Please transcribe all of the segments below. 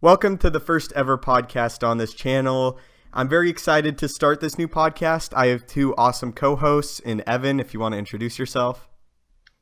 Welcome to the first ever podcast on this channel. I'm very excited to start this new podcast. I have two awesome co-hosts in Evan, if you want to introduce yourself.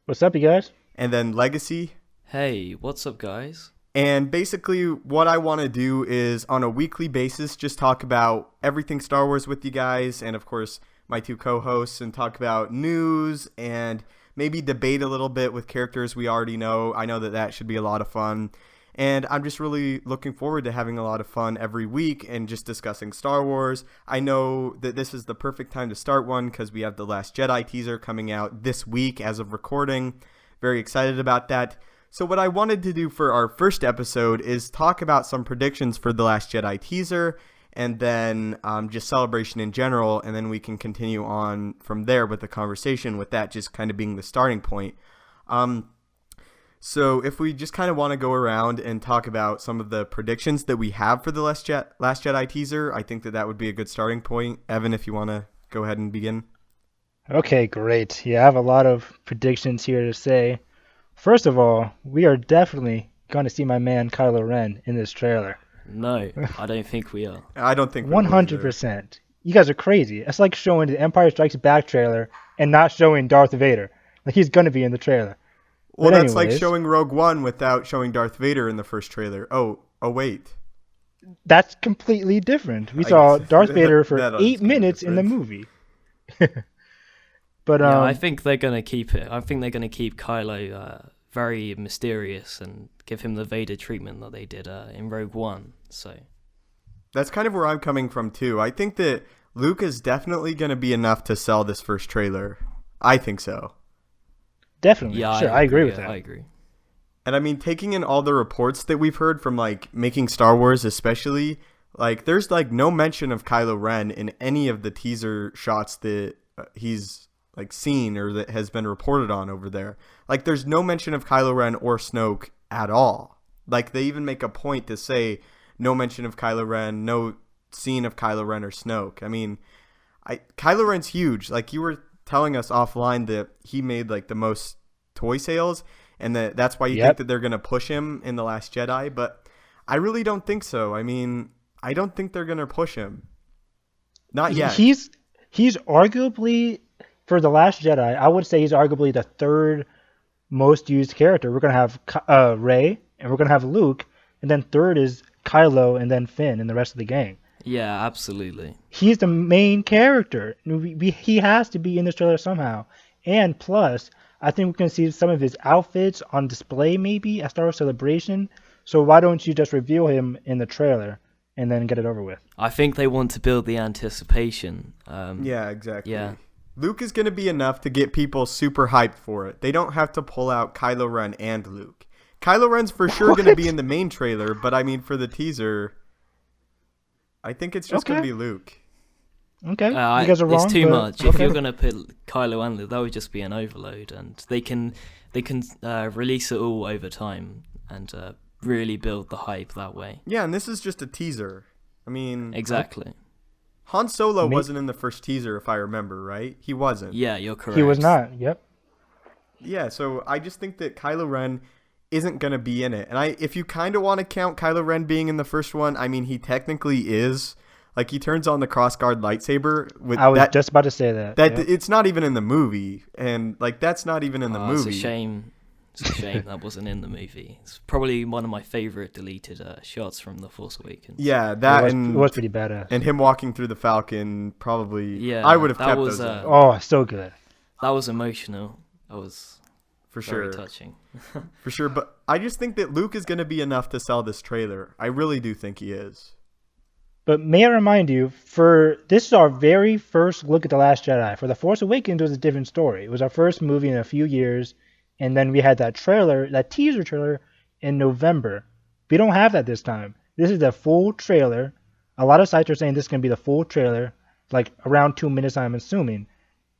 What's up, you guys? And then Legacy. Hey, what's up, guys? And basically what I want to do is on a weekly basis just talk about everything Star Wars with you guys and of course my two co-hosts and talk about news and maybe debate a little bit with characters we already know. I know that should be a lot of fun. And I'm just really looking forward to having a lot of fun every week and just discussing Star Wars. I know that this is the perfect time to start one because we have The Last Jedi teaser coming out this week as of recording. Very excited about that. So what I wanted to do for our first episode is talk about some predictions for The Last Jedi teaser and then just Celebration in general, and then we can continue on from there with the conversation, with that just kind of being the starting point. So if we just kind of want to go around and talk about some of the predictions that we have for the Last Jedi teaser, I think that would be a good starting point. Evan, if you want to go ahead and begin. Okay, great. Yeah, I have a lot of predictions here to say. First of all, we are definitely going to see my man Kylo Ren in this trailer. No, I don't think we are. I don't think we 100%. You guys are crazy. It's like showing the Empire Strikes Back trailer and not showing Darth Vader. Like, he's going to be in the trailer. Well, that's like showing Rogue One without showing Darth Vader in the first trailer. Oh, wait. That's completely different. We saw Darth Vader for 8 minutes in the movie. But yeah, I think they're going to keep it. I think they're going to keep Kylo very mysterious and give him the Vader treatment that they did in Rogue One. So that's kind of where I'm coming from, too. I think that Luke is definitely going to be enough to sell this first trailer. I think so. Definitely. Yeah, sure, I agree with that. I agree. And I mean, taking in all the reports that we've heard from, like, making Star Wars especially, like, there's, like, no mention of Kylo Ren in any of the teaser shots that he's, like, seen or that has been reported on over there. Like, there's no mention of Kylo Ren or Snoke at all. Like, they even make a point to say no mention of Kylo Ren, no scene of Kylo Ren or Snoke. I mean, Kylo Ren's huge. Like, you were telling us offline that he made like the most toy sales and that's why you think that they're going to push him in The Last Jedi, but I really don't think so. I mean, I don't think they're going to push him. Not yet. He's arguably, for The Last Jedi, I would say he's arguably the third most used character. We're going to have Rey and we're going to have Luke, and then third is Kylo and then Finn and the rest of the gang. Yeah, absolutely. He's the main character. He has to be in this trailer somehow. And plus, I think we're going to see some of his outfits on display maybe at Star Wars Celebration. So why don't you just reveal him in the trailer and then get it over with? I think they want to build the anticipation. Yeah, exactly. Yeah. Luke is going to be enough to get people super hyped for it. They don't have to pull out Kylo Ren and Luke. Kylo Ren's for sure going to be in the main trailer, but I mean for the teaser, I think it's just going to be Luke. Okay, you guys are wrong. It's too much. If you're going to put Kylo and Luke, that would just be an overload, and they can release it all over time and really build the hype that way. Yeah, and this is just a teaser. I mean, exactly. Han Solo wasn't in the first teaser, if I remember, right? He wasn't. Yeah, you're correct. He was not. Yep. Yeah, so I just think that Kylo Ren isn't going to be in it. And if you kind of want to count Kylo Ren being in the first one, I mean, he technically is. Like, he turns on the crossguard lightsaber. I was just about to say that. It's not even in the movie. And, like, that's not even in the movie. It's a shame. It's a shame that wasn't in the movie. It's probably one of my favorite deleted shots from The Force Awakens. Yeah, that it was pretty badass. And him walking through the Falcon, probably. Yeah, I would have kept those. Oh, so good. That was emotional. That was for sure very touching. For sure, but I just think that Luke is going to be enough to sell this trailer. I really do think he is. But may I remind you, this is our very first look at The Last Jedi. For The Force Awakens, it was a different story. It was our first movie in a few years, and then we had that teaser trailer in November. We don't have that this time. This is the full trailer. A lot of sites are saying this is going to be the full trailer, like around 2 minutes, I'm assuming.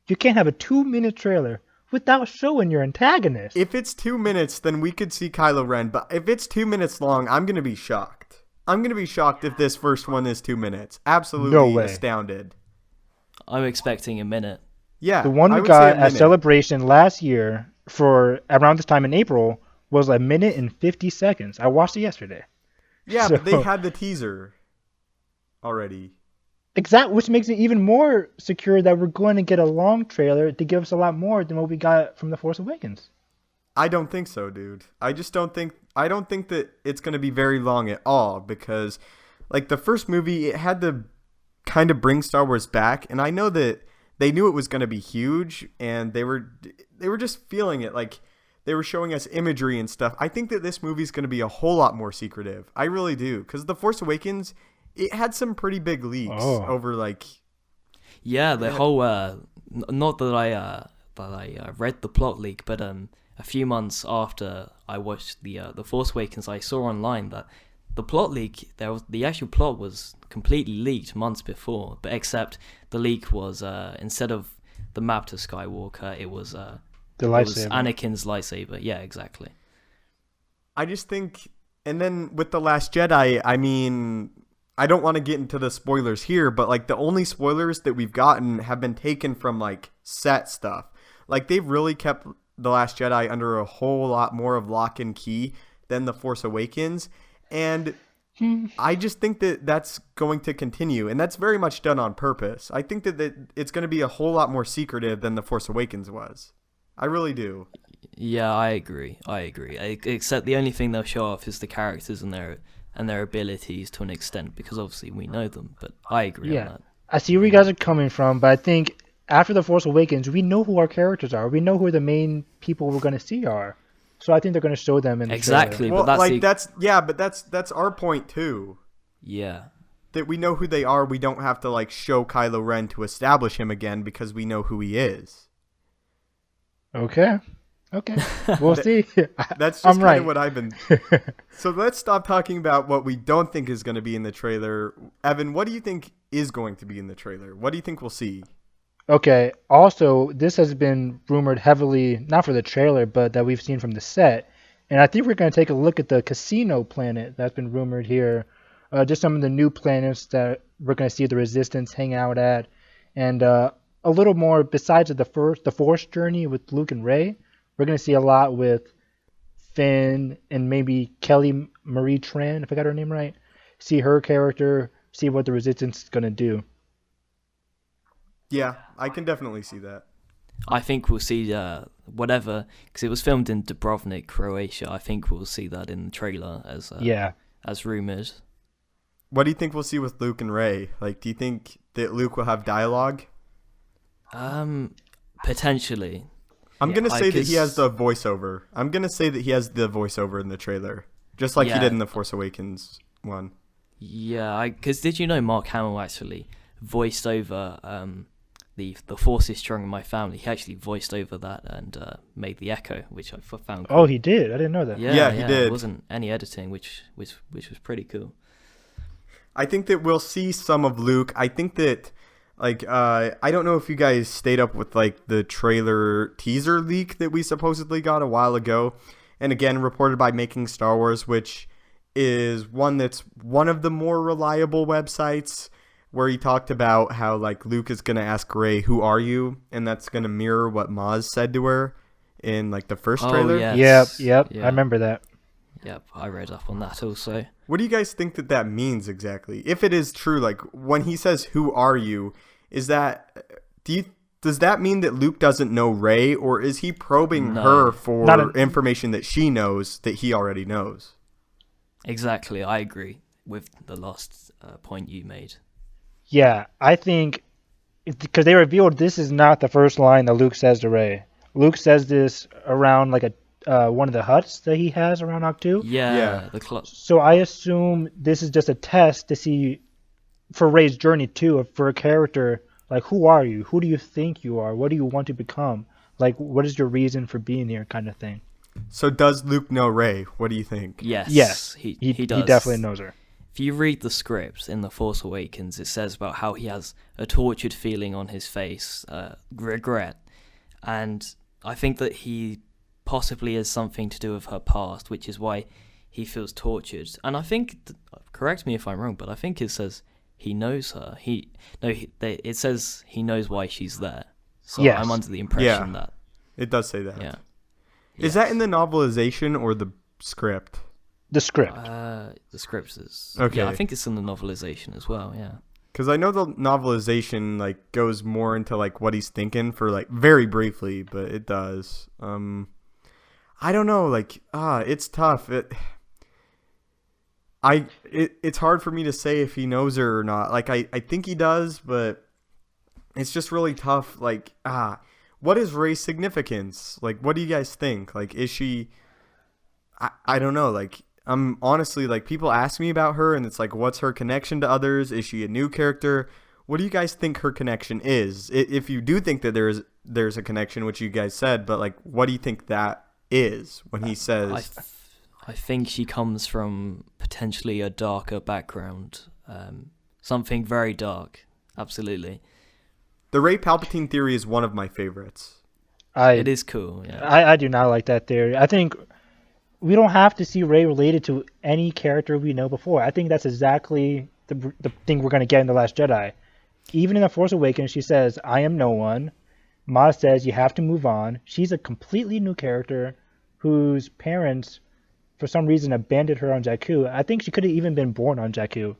You can't have a 2-minute trailer without showing your antagonist. If it's 2 minutes, then we could see Kylo Ren, but if it's 2 minutes long, I'm going to be shocked. I'm going to be shocked if this first one is 2 minutes. Absolutely no way. Astounded. I'm expecting a minute. Yeah. The one we got at Celebration last year for around this time in April was 1 minute and 50 seconds. I watched it yesterday. Yeah, So- but they had the teaser already. Exactly, which makes it even more secure that we're going to get a long trailer to give us a lot more than what we got from The Force Awakens. I don't think so, dude. I don't think that it's going to be very long at all because like the first movie, it had to kind of bring Star Wars back, and I know that they knew it was going to be huge and they were just feeling it, like they were showing us imagery and stuff. I think that this movie is going to be a whole lot more secretive. I really do, cuz The Force Awakens, it had some pretty big leaks over like Yeah, the whole not that I read the plot leak, but a few months after I watched the Force Awakens, I saw online that the plot leak, the actual plot was completely leaked months before, but except the leak was instead of the map to Skywalker, it was Anakin's lightsaber. Yeah, exactly. I just think, and then with The Last Jedi, I mean, I don't want to get into the spoilers here, but like the only spoilers that we've gotten have been taken from like set stuff. Like they've really kept The Last Jedi under a whole lot more of lock and key than The Force Awakens. And I just think that that's going to continue, and that's very much done on purpose. I think that it's going to be a whole lot more secretive than The Force Awakens was. I really do. Yeah, I agree. Except the only thing they'll show off is the characters and their abilities to an extent, because obviously we know them. But I agree on that. I see where you guys are coming from, but I think after The Force Awakens, we know who our characters are. We know who the main people we're going to see are. So I think they're going to show them in the exactly. trailer. Well, that's our point too. Yeah. That we know who they are. We don't have to like show Kylo Ren to establish him again because we know who he is. Okay. We'll see. That's just kind of what I've been. So let's stop talking about what we don't think is going to be in the trailer. Evan, what do you think is going to be in the trailer? What do you think we'll see? Okay. Also, this has been rumored heavily, not for the trailer, but that we've seen from the set. And I think we're going to take a look at the casino planet that's been rumored here. Just some of the new planets that we're going to see the Resistance hang out at. And a little more besides the Force journey with Luke and Rey. We're going to see a lot with Finn and maybe Kelly Marie Tran, if I got her name right. See her character, see what the Resistance is going to do. Yeah, I can definitely see that. I think we'll see whatever, because it was filmed in Dubrovnik, Croatia. I think we'll see that in the trailer as rumored. What do you think we'll see with Luke and Rey? Like, do you think that Luke will have dialogue? Potentially. I'm going to say that he has the voiceover. I'm going to say that he has the voiceover in the trailer, just like he did in the Force Awakens one. Yeah, because did you know Mark Hamill actually voiced over the Force is Strong in My Family? He actually voiced over that and made the echo, which I found cool. Oh, he did? I didn't know that. Yeah, he did. It wasn't any editing, which was pretty cool. I think that we'll see some of Luke. I think that, like, I don't know if you guys stayed up with, like, the trailer teaser leak that we supposedly got a while ago. And again, reported by Making Star Wars, which is one that's one of the more reliable websites, where he talked about how, like, Luke is going to ask Rey, "Who are you?" And that's going to mirror what Maz said to her in, like, the first trailer. Yes. Yep. Yeah. I remember that. Yep, I read up on that also. What do you guys think that means exactly? If it is true, like, when he says, "Who are you?" Does that mean that Luke doesn't know Rey, or is he probing her for information that she knows that he already knows? Exactly, I agree with the last point you made. Yeah, I think because they revealed this is not the first line that Luke says to Rey. Luke says this around like one of the huts that he has around Octu. Yeah. The club. So I assume this is just a test to see for Rey's journey too, for a character, like, who are you? Who do you think you are? What do you want to become? Like, what is your reason for being here, kind of thing. So does Luke know Rey? What do you think? Yes, he does. He definitely knows her. If you read the script in The Force Awakens, it says about how he has a tortured feeling on his face, regret. And I think that he possibly has something to do with her past, which is why he feels tortured. And I think, correct me if I'm wrong, but I think it says he knows her. It says he knows why she's there. So yes. I'm under the impression that. It does say that. Yeah. Is that in the novelization or the script? The script. The script is... Okay. Yeah, I think it's in the novelization as well, yeah. Because I know the novelization like goes more into like what he's thinking for like very briefly, but it does. I don't know, like it's tough. It's hard for me to say if he knows her or not. Like I think he does, but it's just really tough. Like what is Rey's significance? Like what do you guys think? Like is she? I don't know. Like I'm honestly like people ask me about her, and it's like, what's her connection to others? Is she a new character? What do you guys think her connection is? If you do think that there's a connection, which you guys said, but like, what do you think that is when he says? I think she comes from potentially a darker background, something very dark. Absolutely. The Rey Palpatine theory is one of my favorites. It is cool. Yeah. I do not like that theory. I think we don't have to see Rey related to any character we know before. I think that's exactly the thing we're going to get in The Last Jedi. Even in The Force Awakens, she says, I am no one. Ma says, you have to move on. She's a completely new character whose parents, for some reason, abandoned her on Jakku. I think she could have even been born on Jakku.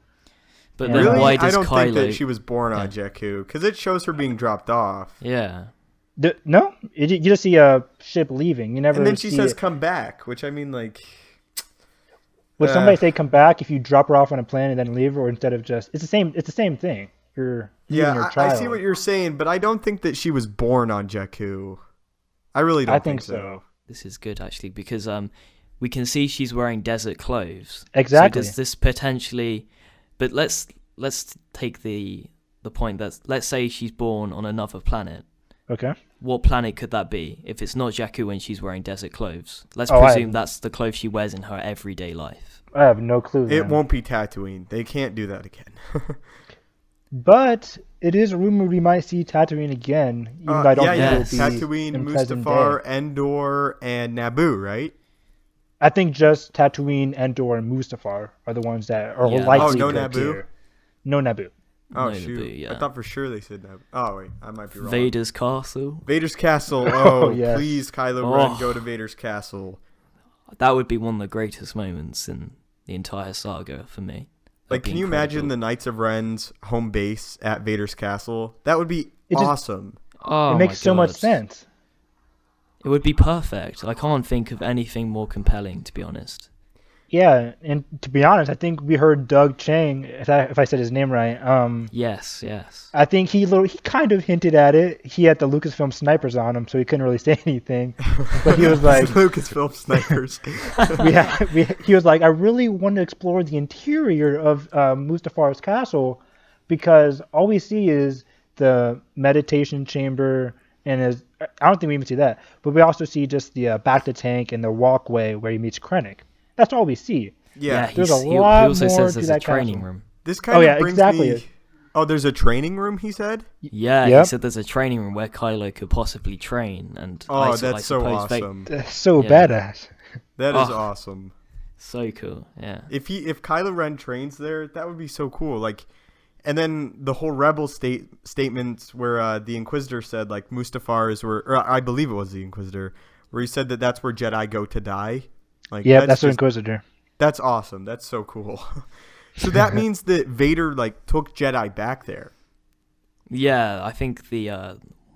But then really? why does I don't Kylo... think that she was born on Jakku, because it shows her being dropped off. Yeah. No, you just see a ship leaving. You never. And then she says, it. "Come back," which I mean, like, would somebody say "come back" if you drop her off on a planet and then leave, or instead of just? It's the same. It's the same thing. You're leaving your I child. see what you're saying, but I don't think that she was born on Jakku. I really don't think so. This is good actually because we can see she's wearing desert clothes. Exactly. So does this potentially? But let's take the point that let's say she's born on another planet. Okay. What planet could that be? If it's not Jakku and she's wearing desert clothes, let's presume that's the clothes she wears in her everyday life. I have no clue. It won't be Tatooine. They can't do that again. But it is rumored we might see Tatooine again. Even though I don't think it will be Tatooine, in present Mustafar, day. Endor, and Naboo, right? I think just Tatooine, Endor, and Mustafar are the ones that are likely no to Naboo? appear. No Naboo. Oh, No, shoot. Naboo, yeah. I thought for sure they said Naboo. Oh, wait. I might be wrong. Vader's castle. Vader's castle. Oh, yes. please, Kylo Ren, go to Vader's castle. That would be one of the greatest moments in the entire saga for me. Like, can you imagine the Knights of Ren's home base at Vader's castle? That would be awesome. Oh, it makes so much sense. It would be perfect. I can't think of anything more compelling, to be honest. Yeah, and to be honest, I think we heard Doug Chang, if I said his name right. Yes. I think he kind of hinted at it. He had the Lucasfilm snipers on him, so he couldn't really say anything. But he was like, Lucasfilm snipers. He was like, I really want to explore the interior of Mustafar's castle, because all we see is the meditation chamber, and I don't think we even see that, but we also see just the bacta tank and the walkway where he meets Krennic. That's all we see. Yeah, there's a lot he more also says to there's that a training castle. room. This kind of brings exactly. me... Oh, there's a training room, he said? Yeah, Yep. he said there's a training room where Kylo could possibly train. And that's so awesome. That's so badass. That is awesome. So cool, yeah. If Kylo Ren trains there, that would be so cool. Like, and then the whole Rebel statements where the Inquisitor said, like, Mustafar is where... Or I believe it was the Inquisitor, where he said that that's where Jedi go to die. Like, Yeah, that's the Inquisitor. That's awesome. That's so cool. So that means that Vader like took Jedi back there. Yeah, I think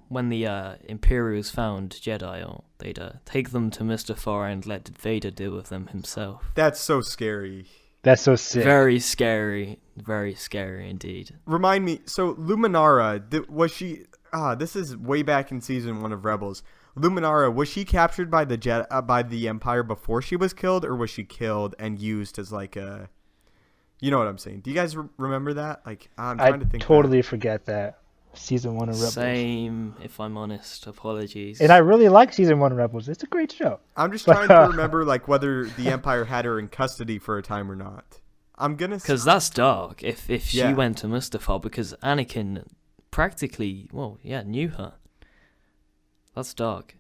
when the Imperials found Jedi, they'd take them to Mustafar and let Vader deal with them himself. That's so scary. That's so sick. Very scary indeed. Remind me. So Luminara, was she? This is way back in season 1 of Rebels. Luminara, was she captured by the Empire before she was killed, or was she killed and used as like a... You know what I'm saying? Do you guys remember that? Like, I'm trying to think. I totally forget that. Season 1 of Rebels. Same, if I'm honest. Apologies. And I really like Season 1 of Rebels. It's a great show. I'm just trying to remember like whether the Empire had her in custody for a time or not. I'm gonna... Because that's dark. If she went to Mustafar, because Anakin practically, knew her. That's dark.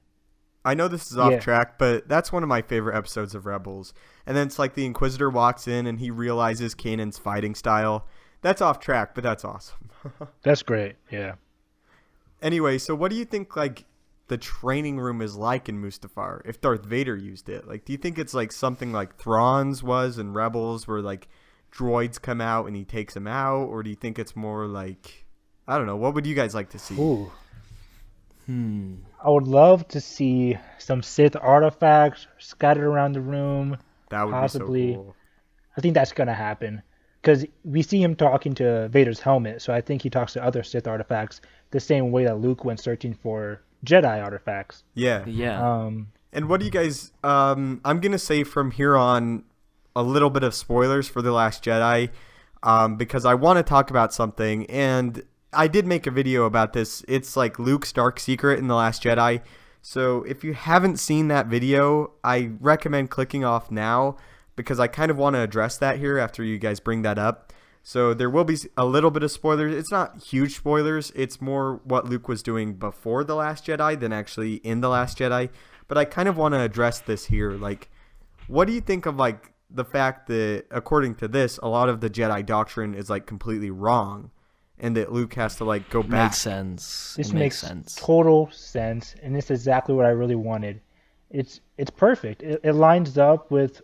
I know this is off track, but that's one of my favorite episodes of Rebels. And then it's like the Inquisitor walks in and he realizes Kanan's fighting style. That's off track, but that's awesome. That's great, yeah. Anyway, so what do you think, like, the training room is like in Mustafar if Darth Vader used it. Like, do you think it's like something like Thrawn's was in Rebels, where like droids come out and he takes them out, or do you think it's more like, I don't know, what would you guys like to see? Ooh. I would love to see some Sith artifacts scattered around the room. That would possibly. be so cool. I think that's going to happen because we see him talking to Vader's helmet, so I think he talks to other Sith artifacts the same way that Luke went searching for Jedi artifacts. Yeah. And what do you guys, I'm going to say from here on a little bit of spoilers for The Last Jedi, because I want to talk about something, and I did make a video about this. It's like Luke's dark secret in The Last Jedi. So if you haven't seen that video, I recommend clicking off now, because I kind of want to address that here after you guys bring that up. So there will be a little bit of spoilers. It's not huge spoilers. It's more what Luke was doing before The Last Jedi than actually in The Last Jedi. But I kind of want to address this here. Like, what do you think of like the fact that, according to this, a lot of the Jedi doctrine is like completely wrong, and that Luke has to like go back? Makes sense. This makes sense. Total sense, and this is exactly what I really wanted. It's perfect. It lines up with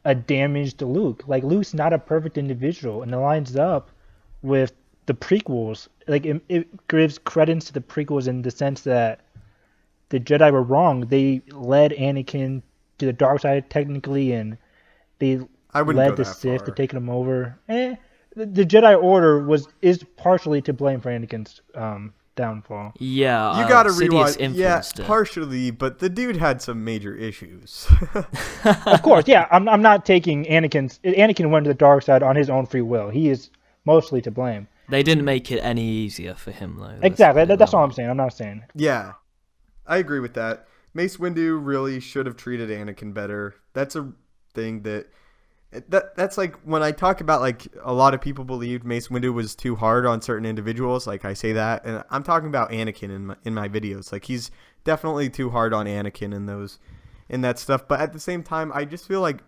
a damaged Luke. Like, Luke's not a perfect individual, and it lines up with the prequels. Like, it gives credence to the prequels in the sense that the Jedi were wrong. They led Anakin to the dark side technically, and they led the Sith to taking him over. The Jedi Order is partially to blame for Anakin's downfall. Yeah, you gotta rewind. Yeah, partially, but the dude had some major issues. Of course, yeah. I'm not taking Anakin went to the dark side on his own free will. He is mostly to blame. They didn't make it any easier for him, though. Exactly. That's all I'm saying. I'm not saying. Yeah, I agree with that. Mace Windu really should have treated Anakin better. That's a thing that's like when I talk about like a lot of people believed Mace Windu was too hard on certain individuals. Like, I say that, and I'm talking about Anakin in my videos. Like, he's definitely too hard on Anakin in that stuff. But at the same time, I just feel like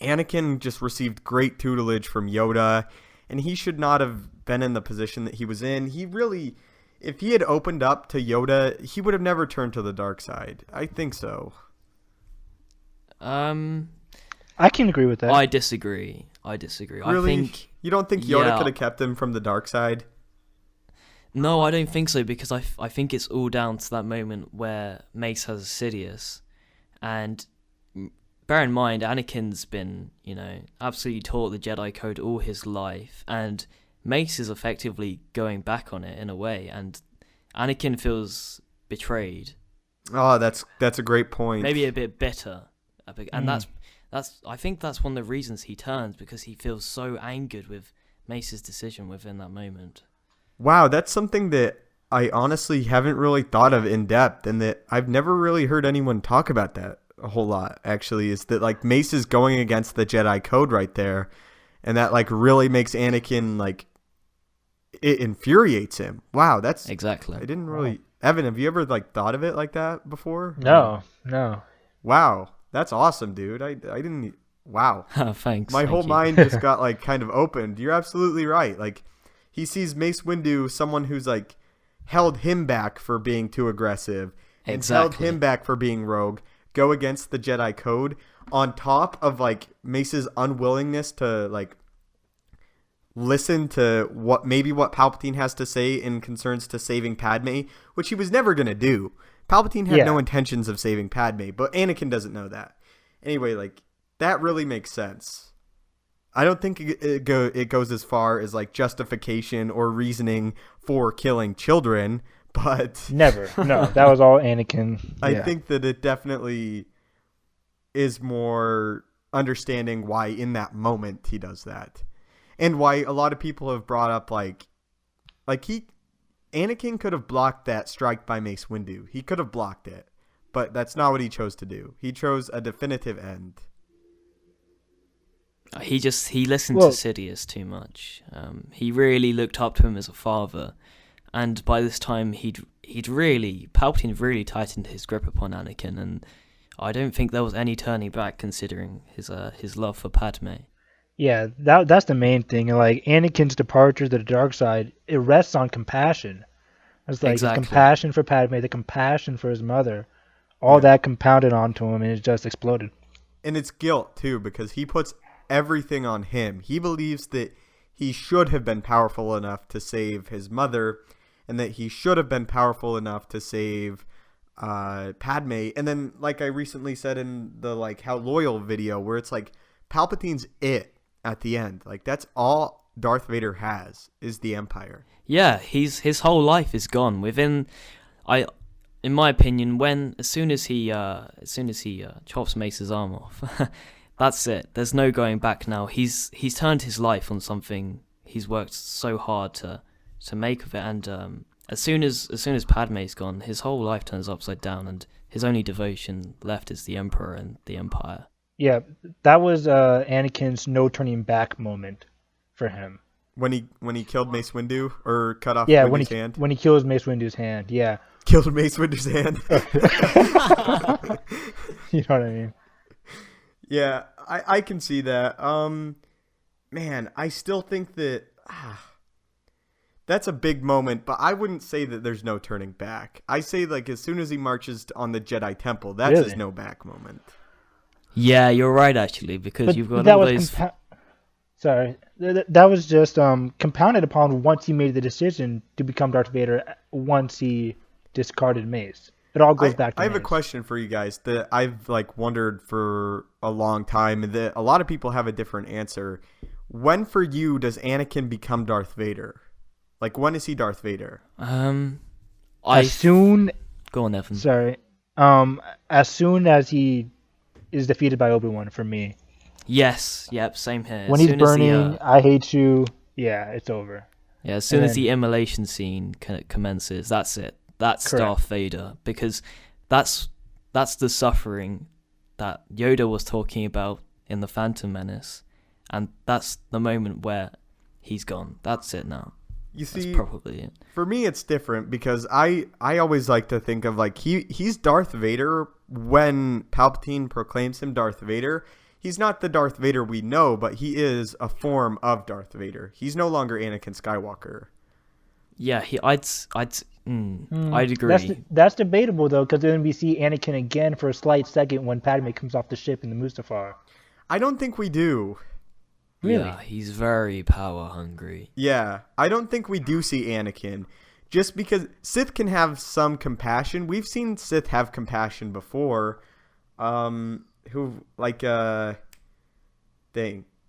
Anakin just received great tutelage from Yoda, and he should not have been in the position that he was in. He really, if he had opened up to Yoda, he would have never turned to the dark side. I think so. I can agree with that. I disagree. Really? I think you don't think Yoda could have kept him from the dark side? No, I don't think so, because I think it's all down to that moment where Mace has Sidious, and bear in mind, Anakin's been, absolutely taught the Jedi Code all his life, and Mace is effectively going back on it in a way, and Anakin feels betrayed. Oh, that's a great point. Maybe a bit bitter, and that's I think that's one of the reasons he turns, because he feels so angered with Mace's decision within that moment. Wow, that's something that I honestly haven't really thought of in depth, and that I've never really heard anyone talk about that a whole lot, actually, is that like Mace is going against the Jedi Code right there, and that like really makes Anakin, like, it infuriates him. Wow, that's exactly. I didn't really. Evan, have you ever like thought of it like that before? No. Wow, that's awesome, dude. I didn't. Wow. Thanks. My whole mind just got like kind of opened. You're absolutely right. Like, he sees Mace Windu, someone who's like held him back for being too aggressive, and held him back for being rogue, go against the Jedi Code, on top of like Mace's unwillingness to like listen to what Palpatine has to say in concerns to saving Padme, which he was never going to do. Palpatine had no intentions of saving Padme, but Anakin doesn't know that. Anyway, like, that really makes sense. I don't think it goes as far as like justification or reasoning for killing children, but never. No, that was all Anakin. I think that it definitely is more understanding why in that moment he does that. And why a lot of people have brought up Anakin could have blocked that strike by Mace Windu. He could have blocked it, but that's not what he chose to do. He chose a definitive end. He listened to Sidious too much. He really looked up to him as a father, and by this time Palpatine really tightened his grip upon Anakin, and I don't think there was any turning back considering his love for Padme. Yeah, that's the main thing. Like, Anakin's departure to the dark side, it rests on compassion. It's like Exactly. his compassion for Padme, the compassion for his mother, all that compounded onto him, and it just exploded. And it's guilt too, because he puts everything on him. He believes that he should have been powerful enough to save his mother, and that he should have been powerful enough to save Padme. And then, like I recently said in the like How Loyal video, where it's like Palpatine's it at the end. Like that's all Darth Vader has is the Empire. Yeah, his whole life is gone within. In my opinion, as soon as he chops Mace's arm off, that's it. There's no going back now. He's turned his life on something he's worked so hard to make of it, and as soon as Padme's gone, his whole life turns upside down, and his only devotion left is the Emperor and the Empire. Yeah, that was Anakin's no turning back moment for him. When he killed Mace Windu or cut off Windu's hand? When he kills Mace Windu's hand, yeah. Killed Mace Windu's hand. You know what I mean? Yeah, I can see that. Man, I still think that that's a big moment, but I wouldn't say that there's no turning back. I say like as soon as he marches on the Jedi Temple, that's his no back moment. Yeah, you're right actually, because But you've got that all was those. Sorry, that was just compounded upon once he made the decision to become Darth Vader. Once he discarded Mace, it all goes back to I have Mace. a question for you guys that I've like wondered for a long time, and that a lot of people have a different answer. When for you does Anakin become Darth Vader? Like when is he Darth Vader? As soon, Go on, Evan. sorry, as soon as he is defeated by Obi-Wan, for me. Yes, yep, same here. When As he's soon as burning, I hate you. Yeah, it's over. as soon and as the immolation scene commences, that's it. That's Correct. Darth Vader, because that's the suffering that Yoda was talking about in the Phantom Menace, and that's the moment where he's gone. That's it now. You see, That's probably it. for me it's different because I always like to think of like he's Darth Vader when Palpatine proclaims him Darth Vader. He's not the Darth Vader we know, but he is a form of Darth Vader. He's no longer Anakin Skywalker. Yeah, I'd agree. That's debatable though, because then we see Anakin again for a slight second when Padme comes off the ship in the Mustafar. I don't think we do. Really? Yeah, he's very power hungry. Yeah, I don't think we do see Anakin. Just because Sith can have some compassion. We've seen Sith have compassion before. Who, like, dang.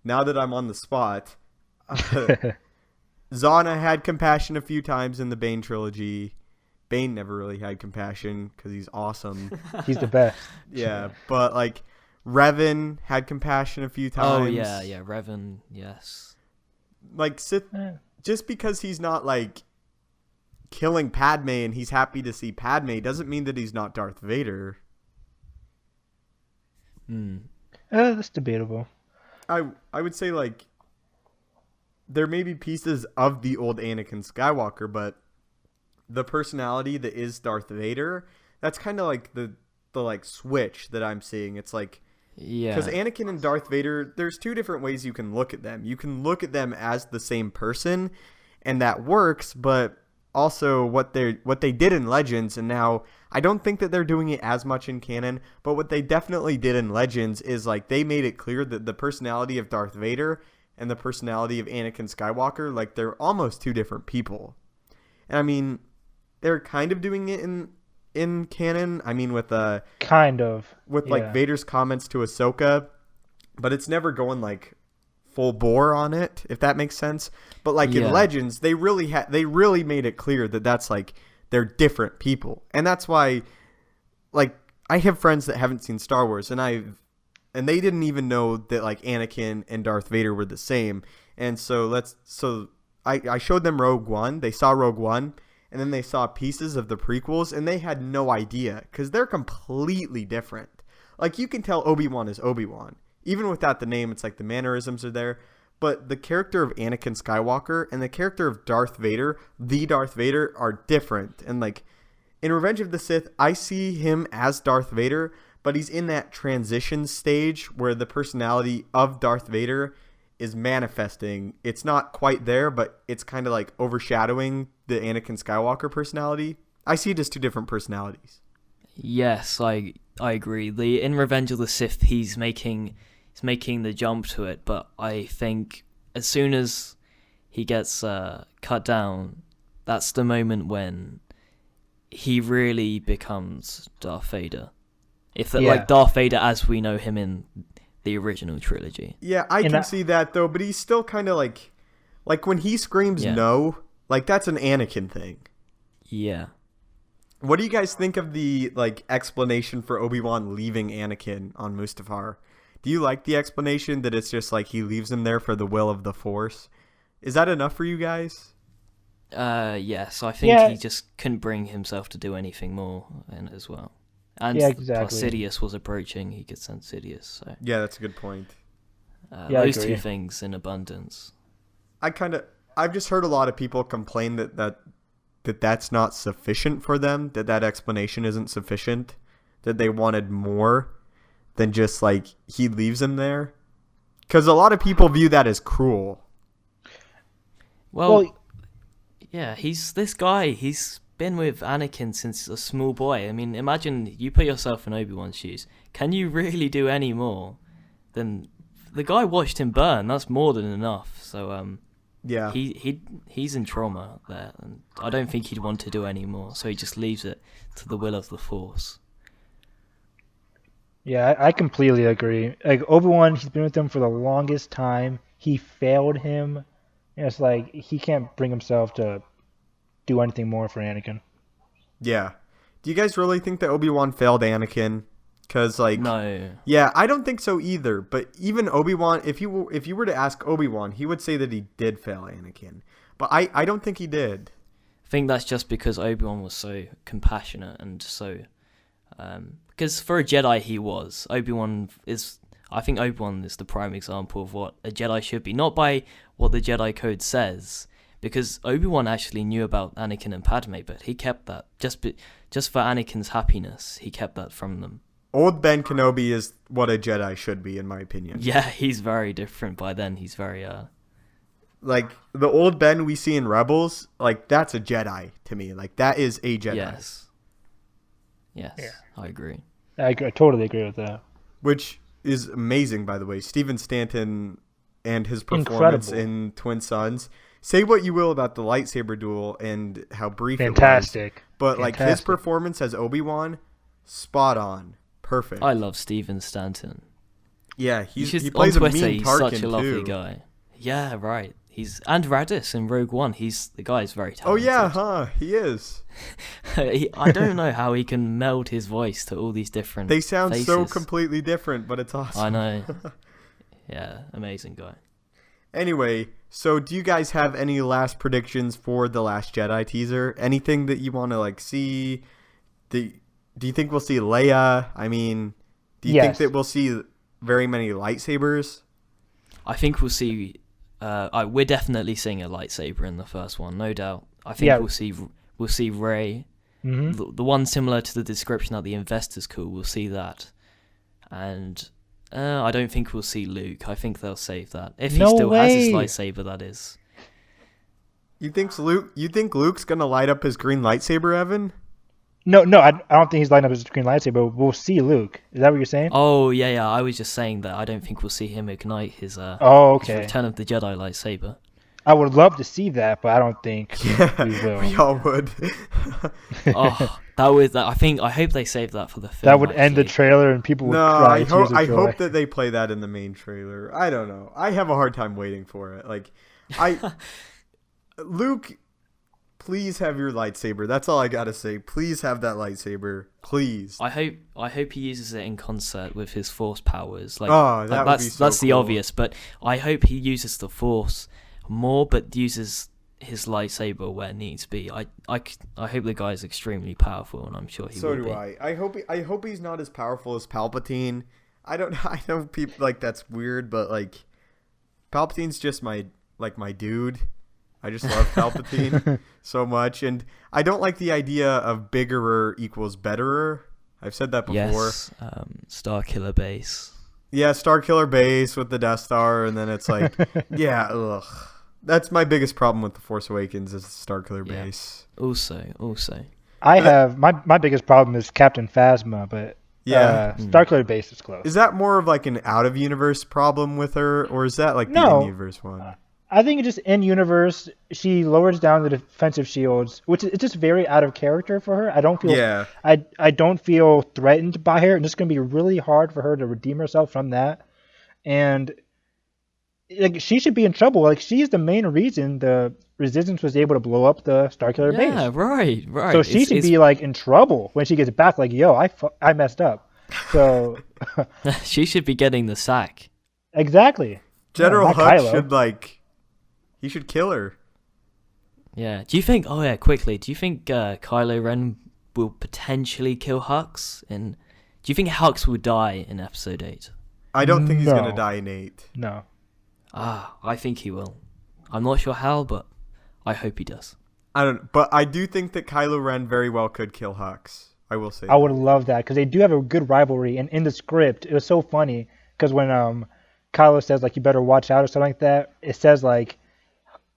Now that I'm on the spot, Zana had compassion a few times in the Bane trilogy. Bane never really had compassion because he's awesome. He's the best. Yeah, but, like, Revan had compassion a few times. Oh, yeah, Revan, yes. Like, Sith, just because he's not, like, killing Padme and he's happy to see Padme doesn't mean that he's not Darth Vader. That's debatable. I would say, like, there may be pieces of the old Anakin Skywalker, but the personality that is Darth Vader, that's kind of like the like switch that I'm seeing. It's like, Yeah. because Anakin and Darth Vader, there's two different ways you can look at them. You can look at them as the same person, and that works, but also what they did in Legends, and now I don't think that they're doing it as much in canon, but what they definitely did in Legends is like they made it clear that the personality of Darth Vader and the personality of Anakin Skywalker, like they're almost two different people. And I mean, they're kind of doing it in canon. I mean, with Kind of. like Vader's comments to Ahsoka, but it's never going like full bore on it, if that makes sense. But like in Legends, they really made it clear that that's like they're different people, and that's why, like, I have friends that haven't seen Star Wars, and they didn't even know that like Anakin and Darth Vader were the same. And so I showed them Rogue One. They saw Rogue One, and then they saw pieces of the prequels, and they had no idea because they're completely different. Like, you can tell Obi-Wan is Obi-Wan. Even without the name, it's like the mannerisms are there. But the character of Anakin Skywalker and the character of Darth Vader, the Darth Vader, are different. And like in Revenge of the Sith, I see him as Darth Vader, but he's in that transition stage where the personality of Darth Vader is manifesting. It's not quite there, but it's kind of like overshadowing the Anakin Skywalker personality. I see it as two different personalities. Yes, I agree. In Revenge of the Sith, he's making the jump to it, but I think as soon as he gets cut down, that's the moment when he really becomes Darth Vader. Like Darth Vader as we know him in the original trilogy. Yeah, I can see that though, but he's still kind of like when he screams no, like that's an Anakin thing. Yeah. What do you guys think of the like explanation for Obi-Wan leaving Anakin on Mustafar? Do you like the explanation that it's just like he leaves him there for the will of the Force? Is that enough for you guys? Yes, I think he just couldn't bring himself to do anything more in it as well. And exactly. Sidious was approaching, he could send Sidious. So. Yeah, that's a good point. Those two things in abundance. I've just heard a lot of people complain that's not sufficient for them, that explanation isn't sufficient, that they wanted more than just like he leaves him there. Because a lot of people view that as cruel. Well, yeah, he's been with Anakin since a small boy. I mean, imagine you put yourself in Obi-Wan's shoes. Can you really do any more than the guy watched him burn? That's more than enough. So yeah, he's in trauma there, and I don't think he'd want to do any more. So he just leaves it to the will of the Force. Yeah, I completely agree. Like Obi-Wan, he's been with him for the longest time. He failed him. And it's like he can't bring himself to do anything more for Anakin. Yeah. Do you guys really think that Obi-Wan failed Anakin? Because like, no. Yeah, I don't think so either. But even Obi-Wan, if you were to ask Obi-Wan, he would say that he did fail Anakin. But I don't think he did. I think that's just because Obi-Wan was so compassionate and so. Because for a Jedi, he was. I think Obi-Wan is the prime example of what a Jedi should be. Not by what the Jedi Code says, because Obi-Wan actually knew about Anakin and Padme, but he kept that. Just for Anakin's happiness, he kept that from them. Old Ben Kenobi is what a Jedi should be, in my opinion. Yeah, he's very different by then. He's very... Like, the old Ben we see in Rebels, like, that's a Jedi to me. Like, that is a Jedi. Yes, yeah. I agree. I totally agree with that. Which is amazing, by the way. Steven Stanton and his performance in Twin Sons. Say what you will about the lightsaber duel and how brief it was. But like his performance as Obi-Wan, spot on. Perfect. I love Steven Stanton. Yeah, he plays a Twitter, mean Tarkin he's such a lovely too. guy. Yeah, right. And Radis in Rogue One. The guy's very talented. Oh yeah, he is. I don't know how he can meld his voice to all these different They sound faces. so completely different, but it's awesome. I know. Yeah, amazing guy. Anyway, so do you guys have any last predictions for The Last Jedi teaser? Anything that you want to like see? Do you think we'll see Leia? I mean, do you think that we'll see very many lightsabers? I think we'll see. We're definitely seeing a lightsaber in the first one, no doubt. I think we'll see Rey, the one similar to the description that the Investors call. We'll see that, and I don't think we'll see Luke. I think they'll save that if he still has his lightsaber. That is. You think Luke's gonna light up his green lightsaber, Evan? No, I don't think he's lighting up his green lightsaber. We'll see Luke. Is that what you're saying? Oh, yeah. I was just saying that I don't think we'll see him ignite his his Return of the Jedi lightsaber. I would love to see that, but I don't think we will. We all would. I hope they save that for the film. That would end the trailer and people would cry. I hope that they play that in the main trailer. I don't know. I have a hard time waiting for it. Like, Luke, please have your lightsaber. That's all I gotta say. Please have that lightsaber. Please. I hope he uses it in concert with his Force powers. Would be so that's the cool. obvious, but I hope he uses the Force more, but uses his lightsaber where it needs to be. I hope the guy's extremely powerful, and I'm sure he will be. So do I. I hope he's not as powerful as Palpatine. I know people like that's weird, but like Palpatine's just my dude. I just love Palpatine so much, and I don't like the idea of biggerer equals betterer. I've said that before. Yes, Starkiller Base. Yeah, Starkiller Base with the Death Star, and then it's like, yeah, ugh. That's my biggest problem with The Force Awakens is the Starkiller Yeah. Base. Also. I have my biggest problem is Captain Phasma, but Yeah. Starkiller Base is close. Is that more of like an out-of-universe problem with her, or is that like the No. in-universe one? I think it's just in universe. She lowers down the defensive shields, which is just very out of character for her. I don't feel Yeah. I don't feel threatened by her, and it's gonna be really hard for her to redeem herself from that. And like she should be in trouble. Like she's the main reason the Resistance was able to blow up the Starkiller Yeah, Base. right. So she should be like in trouble when she gets back. Like, yo, I messed up. So She should be getting the sack. exactly. General not Hux Kylo. should he should kill her. Yeah. Do you think? Oh yeah, quickly. Do you think Kylo Ren will potentially kill Hux? And do you think Hux will die in Episode 8? I don't think he's No. gonna die in 8. No. I think he will. I'm not sure how, but I hope he does. But I do think that Kylo Ren very well could kill Hux. I will say. I would love that because they do have a good rivalry. And in the script, it was so funny because when Kylo says like you better watch out or something like that, it says like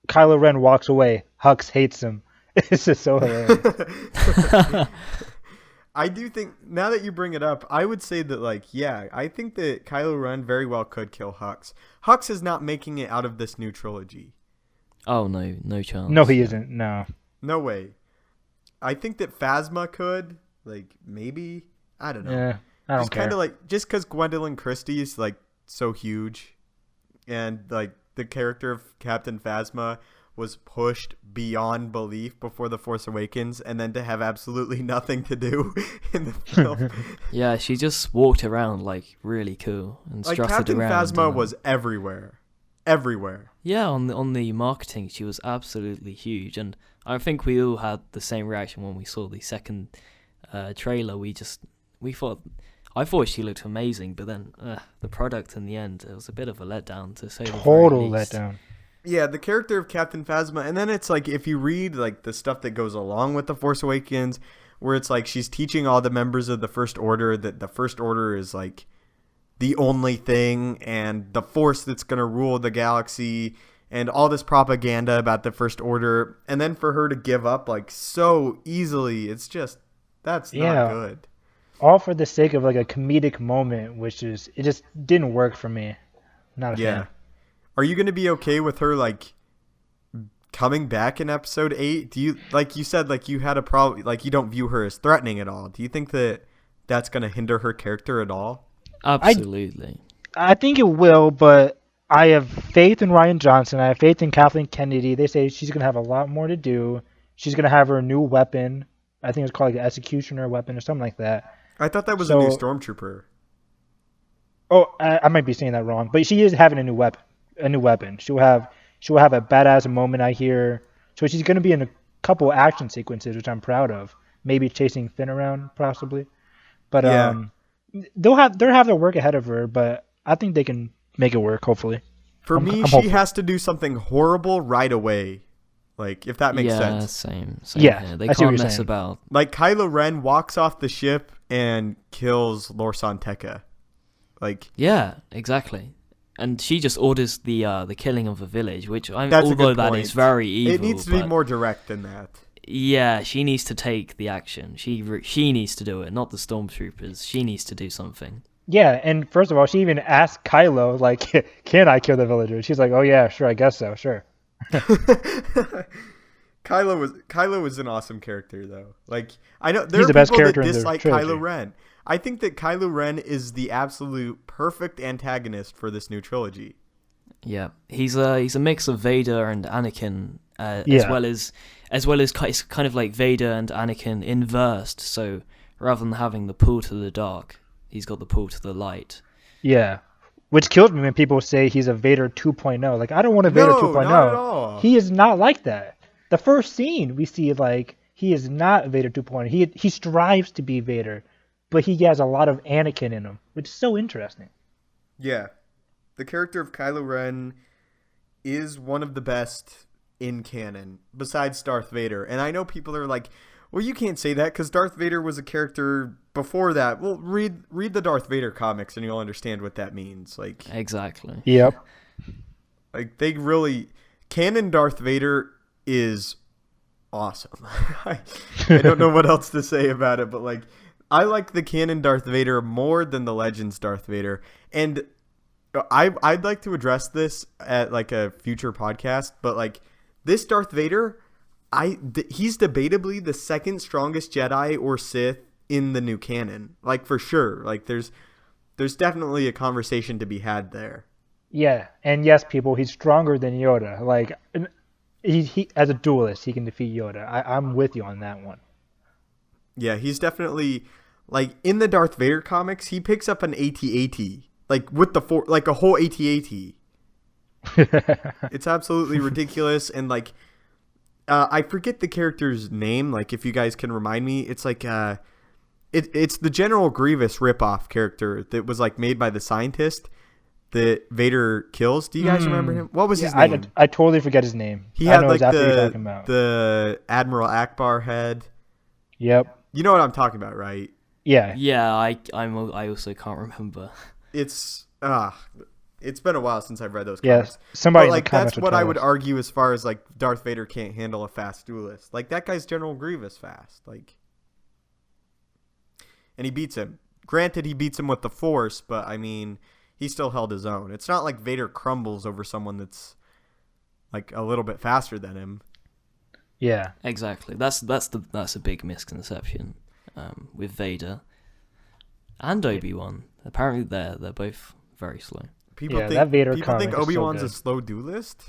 Kylo Ren walks away, Hux hates him. It's just so hilarious. I do think now that you bring it up, I would say that I think that Kylo Ren very well could kill Hux. Hux is not making it out of this new trilogy. Oh no chance. No, he isn't. No. No way. I think that Phasma could, maybe. I don't know. Yeah, I don't Just care. kind of just because Gwendolyn Christie is so huge, and the character of Captain Phasma was pushed beyond belief before The Force Awakens, and then to have absolutely nothing to do in the film. Yeah, she just walked around really cool and strutted Captain around. Phasma was everywhere. Yeah, on the marketing, she was absolutely huge, and I think we all had the same reaction when we saw the second trailer. I thought she looked amazing, but then the product in the end, it was a bit of a letdown to say the very Total least. letdown. Yeah, the character of Captain Phasma, and then it's if you read the stuff that goes along with The Force Awakens, where it's she's teaching all the members of the First Order that the First Order is the only thing and the Force that's going to rule the galaxy, and all this propaganda about the First Order, and then for her to give up so easily, it's just that's not good. All for the sake of a comedic moment, which is it just didn't work for me. Not a fan. Are you going to be okay with her coming back in Episode 8? Do you you said you had a problem, you don't view her as threatening at all? Do you think that that's going to hinder her character at all? Absolutely. I think it will, but I have faith in Rian Johnson. I have faith in Kathleen Kennedy. They say she's going to have a lot more to do. She's going to have her new weapon. I think it's called an executioner weapon or something like that. I thought that was a new stormtrooper. Oh, I might be saying that wrong, but she is having a new weapon. She will have a badass moment, I hear. So she's going to be in a couple action sequences, which I'm proud of. Maybe chasing Finn around, possibly. But they'll have their work ahead of her, but I think they can make it work. Hopefully. For me, she has to do something horrible right away. If that makes sense. Yeah, same Yeah, here. They I see what can't you're mess saying. about. Kylo Ren walks off the ship and kills Lor San Tekka. Yeah, exactly. And she just orders the killing of a village, which That's a although good that point. is very evil. It needs to be more direct than that. Yeah, she needs to take the action. She needs to do it, not the stormtroopers. She needs to do something. Yeah, and first of all, she even asked Kylo, can I kill the villagers? She's like, oh yeah, sure, I guess so, sure. Kylo was an awesome character though. I know there He's are the best people that character in the dislike trilogy. Kylo Ren. I think that Kylo Ren is the absolute perfect antagonist for this new trilogy. Yeah, he's a mix of Vader and Anakin, Yeah. as well as it's kind of like Vader and Anakin inversed. So rather than having the pull to the dark, he's got the pull to the light. Yeah. Which kills me when people say he's a Vader 2.0. I don't want a Vader 2.0. Not at all. He is not like that. The first scene we see he is not Vader 2.0. He strives to be Vader, but he has a lot of Anakin in him, which is so interesting. Yeah. The character of Kylo Ren is one of the best in canon, besides Darth Vader. And I know people are Well, you can't say that because Darth Vader was a character before that. Well, read the Darth Vader comics and you'll understand what that means. Like, Exactly. Yep. like they really canon Darth Vader is awesome. I don't know what else to say about it, but like I like the canon Darth Vader more than the Legends Darth Vader, and I'd like to address this at like a future podcast. But like this Darth Vader, he's debatably the second strongest Jedi or Sith in the new canon, like for sure. Like there's definitely a conversation to be had there. Yeah, and yes, people, he's stronger than Yoda. Like, he as a duelist, he can defeat Yoda. I'm with you on that one. Yeah, he's definitely like in the Darth Vader comics, he picks up an AT-AT, like with the like a whole AT-AT. It's absolutely ridiculous, and like I forget the character's name. Like, if you guys can remind me, it's like it's the General Grievous ripoff character that was like made by the scientist that Vader kills. Do you guys remember him? What was his name? I totally forget his name. He had like exactly what you're talking about. the Admiral Akbar head. Yep. You know what I'm talking about, right? Yeah. Yeah, I also can't remember. It's been a while since I've read those Yes. comics. Somebody But in the like comments that's will what tell I would us. argue as far as like Darth Vader can't handle a fast duelist. Like that guy's General Grievous fast. Like, and he beats him. Granted, he beats him with the Force, but I mean, he still held his own. It's not like Vader crumbles over someone that's like a little bit faster than him. Yeah. Exactly. That's a big misconception with Vader and Obi-Wan. Apparently, they're both very slow. People Yeah, think that Vader people think comic is so Obi-Wan's a good. slow duelist.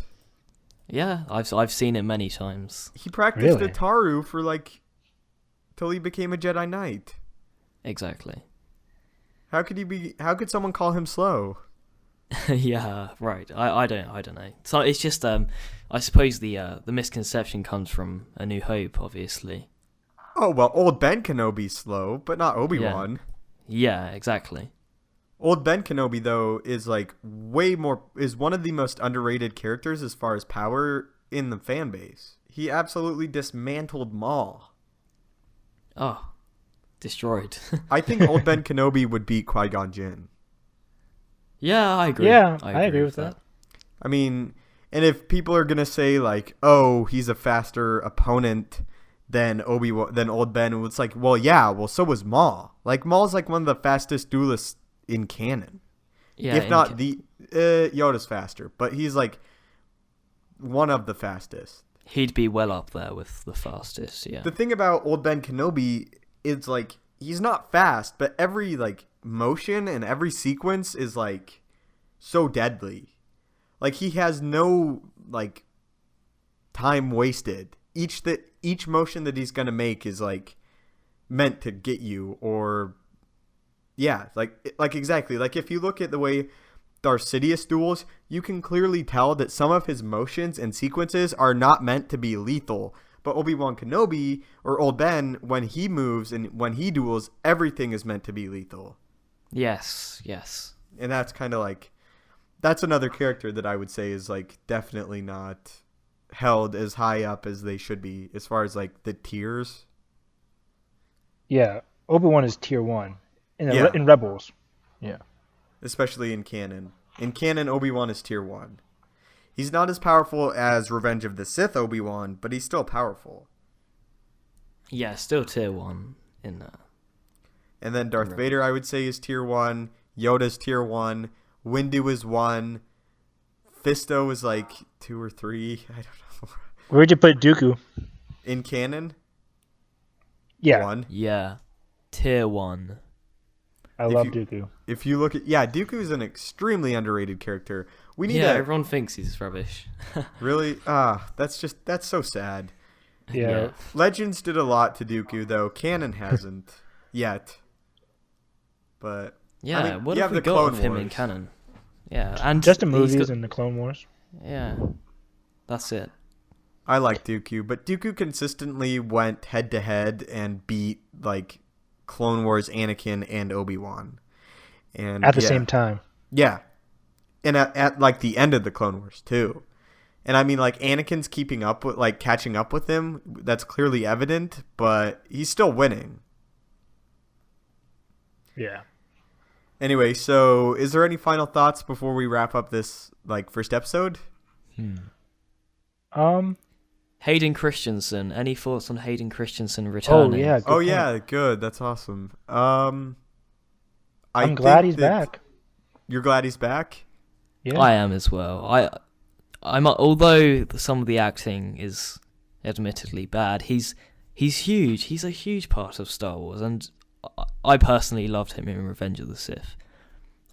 Yeah, I've seen it many times. He practiced Really? at Taru for like till he became a Jedi Knight. Exactly. How could someone call him slow? Yeah, right. I don't know. So it's just I suppose the misconception comes from A New Hope, obviously. Oh, well, old Ben Kenobi's slow, but not Obi-Wan. Yeah, exactly. Old Ben Kenobi, though, is like is one of the most underrated characters as far as power in the fan base. He absolutely dismantled Maul. Oh, destroyed. I think old Ben Kenobi would beat Qui-Gon Jinn. Yeah, I agree. Yeah, I agree with that. I mean, and if people are gonna say like, "Oh, he's a faster opponent than old Ben," it's like, well, yeah, well, so was Maul. Like Maul's like one of the fastest duelists in canon. Yeah, if not Yoda's faster, but he's like one of the fastest. He'd be well up there with the fastest. Yeah. The thing about old Ben Kenobi is like he's not fast, but every like motion and every sequence is like so deadly. Like he has no like time wasted. Each motion that he's gonna make is like meant to get you, or yeah, like exactly. Like if you look at the way Darth Sidious duels, you can clearly tell that some of his motions and sequences are not meant to be lethal. But Obi-Wan Kenobi or Old Ben, when he moves and when he duels, everything is meant to be lethal. Yes. And that's kind of like, that's another character that I would say is like definitely not held as high up as they should be as far as like the tiers. Yeah. Obi-Wan is tier 1 Yeah. in Rebels. Yeah. Especially in canon. In canon, Obi-Wan is tier 1. He's not as powerful as Revenge of the Sith Obi-Wan, but he's still powerful. Yeah, still tier 1 in that. And then Darth Vader, I would say, is tier 1. Yoda's tier 1. Windu is 1. Fisto is like 2 or 3. I don't know. Where'd you put Dooku? In canon, Yeah. 1. Yeah, tier 1. I love Dooku. If you look at Dooku is an extremely underrated character. We need Everyone thinks he's rubbish. really that's so sad. Yeah. Legends did a lot to Dooku though. Canon hasn't yet. But Yeah, I mean, what you have have we the got Clone of him in Wars. canon? Yeah, and Just the he's movies got- and the Clone Wars. Yeah, that's it. I like Dooku, but Dooku consistently went head to head and beat like Clone Wars Anakin and Obi-Wan. And At the same time. Yeah. And at like the end of the Clone Wars too. And I mean, like, Anakin's keeping up with, like, catching up with him. That's clearly evident, but he's still winning. Yeah. Anyway, so is there any final thoughts before we wrap up this, like, first episode? Hayden Christensen. Any thoughts on Hayden Christensen returning? Oh, yeah. Good point. Yeah, good. That's awesome. I'm glad he's back. You're glad he's back? Yeah. I am as well. I'm although some of the acting is admittedly bad, he's huge. He's a huge part of Star Wars, and I personally loved him in Revenge of the Sith.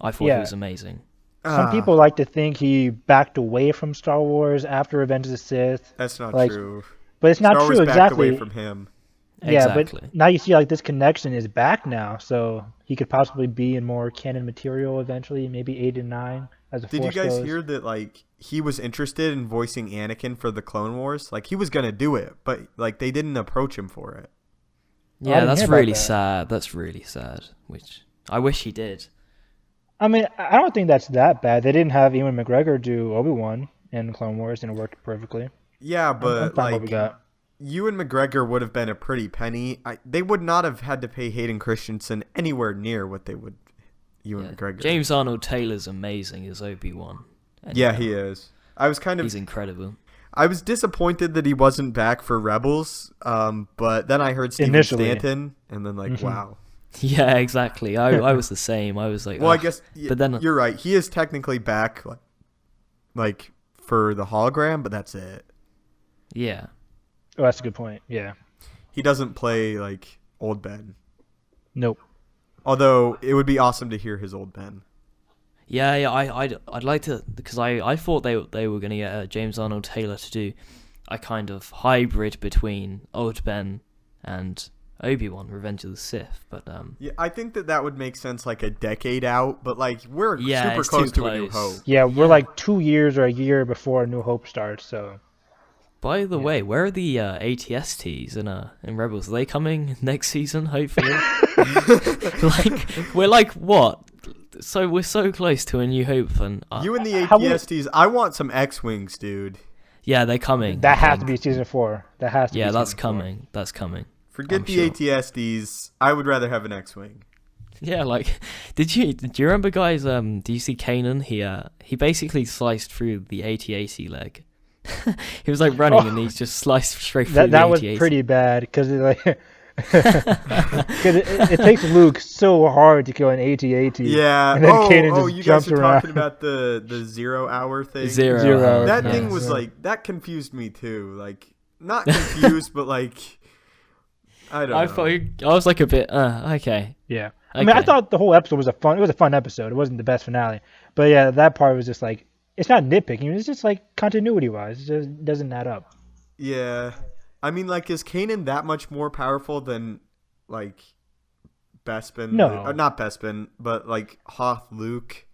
I thought he was amazing. Some people like to think he backed away from Star Wars after Revenge of the Sith. That's not true. But it's not Star true Wars exactly. backed away from him. Yeah, Exactly. but now you see like this connection is back now, so he could possibly be in more canon material eventually, maybe 8 and 9 as a Did Force you guys goes. hear that, like, he was interested in voicing Anakin for the Clone Wars? Like, he was going to do it, but, like, they didn't approach him for it. I Yeah, didn't that's hear about really that. sad. That's really sad. Which I wish he did. I mean, I don't think that's that bad. They didn't have Ewan McGregor do Obi-Wan in Clone Wars, and it worked perfectly. Yeah, I'm but, fine with what we like, got. Ewan McGregor would have been a pretty penny. They would not have had to pay Hayden Christensen anywhere near what they would Ewan McGregor. James Arnold Taylor's amazing as Obi-Wan. Yeah, he is. He's incredible. I was disappointed that he wasn't back for Rebels, but then I heard Steven Initially. Stanton, and then, like, wow. Yeah, exactly. I was the same. I was like, Well, I "Ugh." guess But then you're right. He is technically back, like for the hologram, but that's it. yeah. Oh, that's a good point. Yeah. He doesn't play, like, old Ben. Nope. Although it would be awesome to hear his old Ben. Yeah, I'd like to, because I thought they were going to get James Arnold Taylor to do a kind of hybrid between Old Ben and Obi-Wan, Revenge of the Sith, but Yeah, I think that would make sense, like, a decade out, but, like, we're Yeah, super it's close too to A New close. Hope. Yeah, we're like 2 years or a year before A New Hope starts, so. by the way, where are the ATSTs in Rebels? Are they coming next season, hopefully? Like, we're like, what? So we're so close to A New Hope, and You and the How would- ATSTs, I want some X-Wings, dude. yeah, they're coming. That I has think. to be season 4. That has to be Yeah, that's season 4. coming. That's coming. Forget I'm the sure. ATSTs. I would rather have an X-Wing. Yeah, like, did you remember, guys? Do you see Kanan? He basically sliced through the AT-AT leg. He was like running, and he's just sliced straight through That the was AT-AT. pretty bad because like, cause it takes Luke so hard to kill an AT-AT. Yeah. And then Kanan just you guys jumps are around. talking about the 0 hour thing. Zero. Zero hour. That Yeah. thing was Yeah. like, that confused me too. Like, not confused, but like, I don't know. I thought I was like a bit. Okay. Yeah. I mean, I Okay. thought the whole episode was a fun episode. It wasn't the best finale, but yeah, that part was just like, it's not nitpicking. It's just like continuity wise, it just doesn't add up. Yeah. I mean, like, is Kanan that much more powerful than, like, Bespin? No. Not Bespin, but, like, Hoth Luke?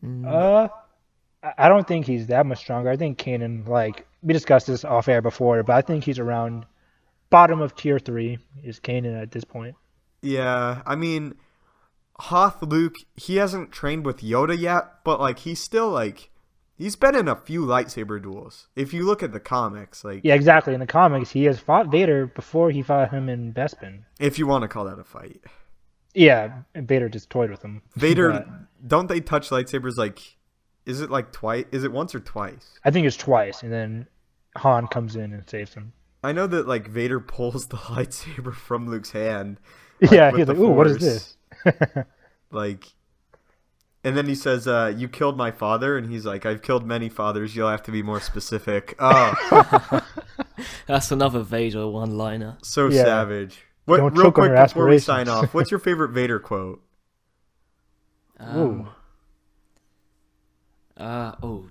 I don't think he's that much stronger. I think Kanan, like, we discussed this off air before, but I think he's around bottom of tier 3 is Kanan at this point. Yeah. I mean, Hoth Luke, he hasn't trained with Yoda yet, but, like, he's still, like, he's been in a few lightsaber duels. If you look at the comics, like, Yeah, exactly. In the comics, he has fought Vader before he fought him in Bespin. if you want to call that a fight. Yeah, and Vader just toyed with him. Vader, But don't they touch lightsabers, like, is it, like, twice? Is it once or twice? I think it's twice, and then Han comes in and saves him. I know that, like, Vader pulls the lightsaber from Luke's hand. Yeah, with he's the like, ooh, what is Force. this? Like, and then he says, you killed my father, and he's like, I've killed many fathers, you'll have to be more specific. Oh, That's another Vader one-liner. so Yeah. savage. Don't Real choke on quick your before we aspirations. sign off, what's your favorite Vader quote? Ooh. Oh,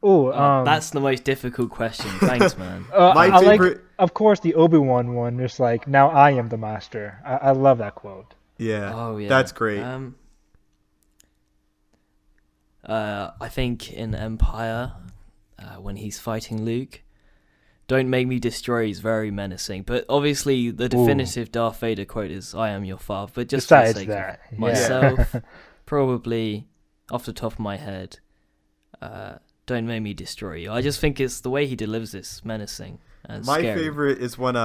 Ooh, that's the most difficult question. Thanks, man. My I like, favorite- of course, the Obi-Wan one. Just like, now I am the master. I love that quote. Yeah, Oh yeah, that's great. I think in Empire, when he's fighting Luke, "Don't make me destroy" is very menacing. But obviously, the definitive Darth Vader quote is "I am your father." But just for the Besides sake that, of yeah. myself, probably off the top of my head, Don't Make Me Destroy You. I just think it's the way he delivers it's menacing and My scary. favorite is when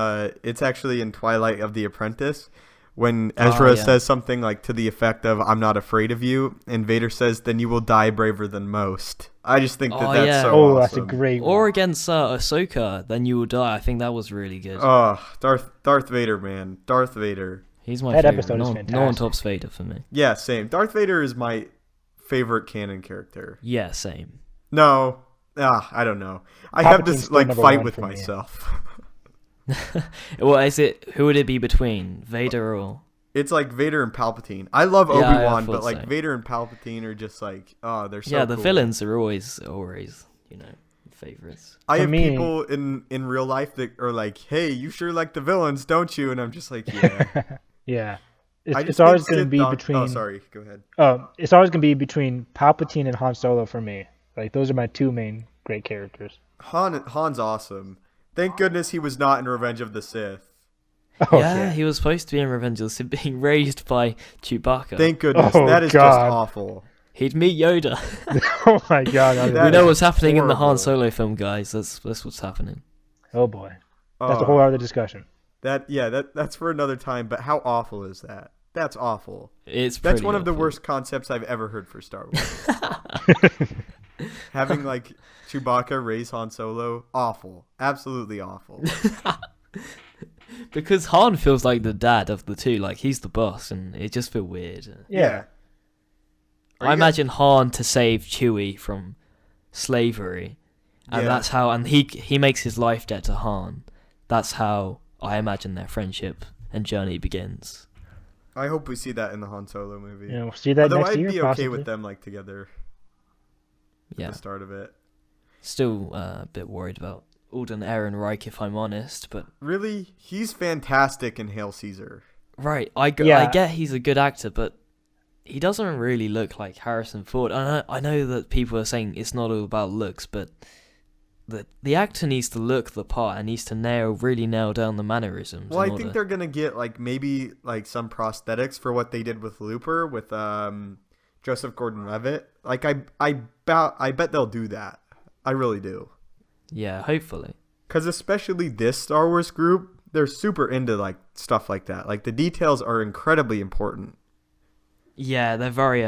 it's actually in Twilight of the Apprentice, when Ezra says something like to the effect of "I'm not afraid of you," and Vader says, "Then you will die braver than most." I just think that's so awesome. That's a great one. Or against Ahsoka, Then You Will Die. I think that was really good. Oh, Darth Vader, man. Darth Vader. He's my That favorite. episode is No fantastic. one tops Vader for me. Yeah, same. Darth Vader is my favorite canon character. Yeah, same. No. I don't know. I have Palpatine's to still number fight one with for me. myself. Well, is it? Who would it be between Vader or? It's like Vader and Palpatine. I love Yeah, I Obi-Wan, thought but like so. Vader and Palpatine are just like, they're so Yeah, the cool. villains are always favorites. I For have me- people in real life that are like, "Hey, you sure like the villains, don't you?" And I'm just like, "Yeah." Yeah. I It's just always think going to Sith be Dog- between. Oh, sorry. Go ahead. It's always going to be between Palpatine and Han Solo for me. Like those are my two main great characters. Han's awesome. Thank goodness he was not in Revenge of the Sith. Oh, Yeah, he was supposed to be in Revenge of the Sith, being raised by Chewbacca. Thank goodness. Oh, That is God. just awful. He'd meet Yoda. Oh my God. That We know is what's happening in the Han horrible. Solo film, guys. That's what's happening. Oh boy. That's a Oh, whole other discussion. That's for another time. But how awful is that? That's awful. It's That's pretty one of the awful. worst concepts I've ever heard for Star Wars. Having like Chewbacca raise Han Solo, awful, absolutely awful. Because Han feels like the dad of the two, like he's the boss, and it just feels weird. Yeah. I imagine Han to save Chewie from slavery, and Yeah. that's how. And he makes his life debt to Han. That's how I imagine their friendship and journey begins. I hope we see that in the Han Solo movie. You know, we'll see that Although next I'd year. be okay possibly. with them like together at Yeah, the start of it. still a bit worried about Alden Ehrenreich, if I'm honest, but Really, he's fantastic in Hail Caesar. right, I Yeah. get he's a good actor, but he doesn't really look like Harrison Ford. I know that people are saying it's not all about looks, but the actor needs to look the part and needs to really nail down the mannerisms. Well, I think they're gonna get like maybe like some prosthetics for what they did with Looper with Joseph Gordon-Levitt. Like I bet they'll do that. I really do. Yeah, hopefully. Because especially this Star Wars group, they're super into like stuff like that. Like the details are incredibly important. Yeah, they're very